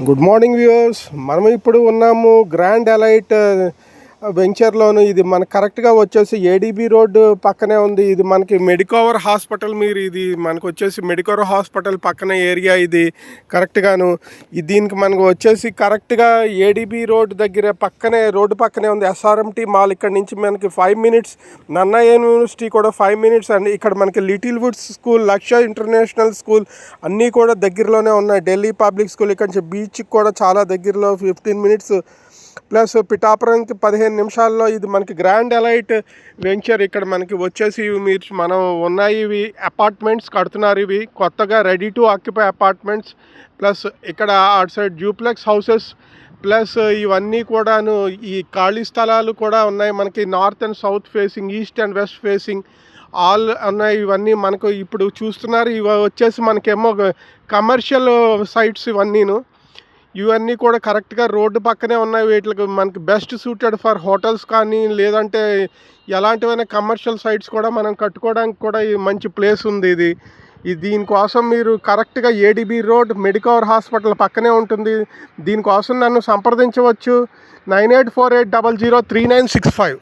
Good morning viewers. మనం ఇప్పుడు ఉన్నాము గ్రాండ్ ఎలైట్ వెంచర్లోను. ఇది మనకు కరెక్ట్గా వచ్చేసి ఏడీబీ రోడ్డు పక్కనే ఉంది. ఇది మనకి మెడికవర్ హాస్పిటల్, మీరు ఇది మనకు వచ్చేసి మెడికవర్ హాస్పిటల్ పక్కన ఏరియా ఇది కరెక్ట్గాను. దీనికి మనకు వచ్చేసి కరెక్ట్గా ఏడీబీ రోడ్ దగ్గర పక్కనే, రోడ్డు పక్కనే ఉంది ఎస్ఆర్ఎంటీ మాల్. ఇక్కడ నుంచి మనకి 5 minutes. నన్నా యూనివర్సిటీ కూడా 5 minutes అండి. ఇక్కడ మనకి లిటిల్ వుడ్స్ స్కూల్, లక్ష్య ఇంటర్నేషనల్ స్కూల్ అన్నీ కూడా దగ్గరలోనే ఉన్నాయి. ఢిల్లీ పబ్లిక్ స్కూల్ ఇక్కడ నుంచి బీచ్కి కూడా చాలా దగ్గరలో 15 minutes ప్లస్ పిఠాపురంకి 15 నిమిషాల్లో. ఇది మనకి గ్రాండ్ ఎలైట్ వెంచర్. ఇక్కడ మనకి వచ్చేసి మనం ఉన్నాయి, ఇవి అపార్ట్మెంట్స్ కడుతున్నారు. ఇవి కొత్తగా ready to occupy apartments. Plus ఇక్కడ అటు సైడ్ డ్యూప్లెక్స్ హౌసెస్, ప్లస్ ఇవన్నీ కూడాను ఈ ఖాళీ స్థలాలు కూడా ఉన్నాయి మనకి. North and south facing, east and west facing all ఉన్నాయి. ఇవన్నీ మనకు ఇప్పుడు చూస్తున్నారు. ఇవి వచ్చేసి మనకేమో కమర్షియల్ సైట్స్ ఇవన్నీ కూడా కరెక్ట్గా రోడ్డు పక్కనే ఉన్నాయి. వీటికి మనకి బెస్ట్ సూటెడ్ ఫర్ హోటల్స్ కానీ, లేదంటే ఎలాంటివైనా కమర్షియల్ సైట్స్ కూడా మనం కట్టుకోవడానికి కూడా మంచి ప్లేస్ ఉంది. దీనికోసం మీరు కరెక్ట్గా ఏడీబీ రోడ్ మెడికవర్ హాస్పిటల్ పక్కనే ఉంటుంది. దీనికోసం నన్ను సంప్రదించవచ్చు 9848003965.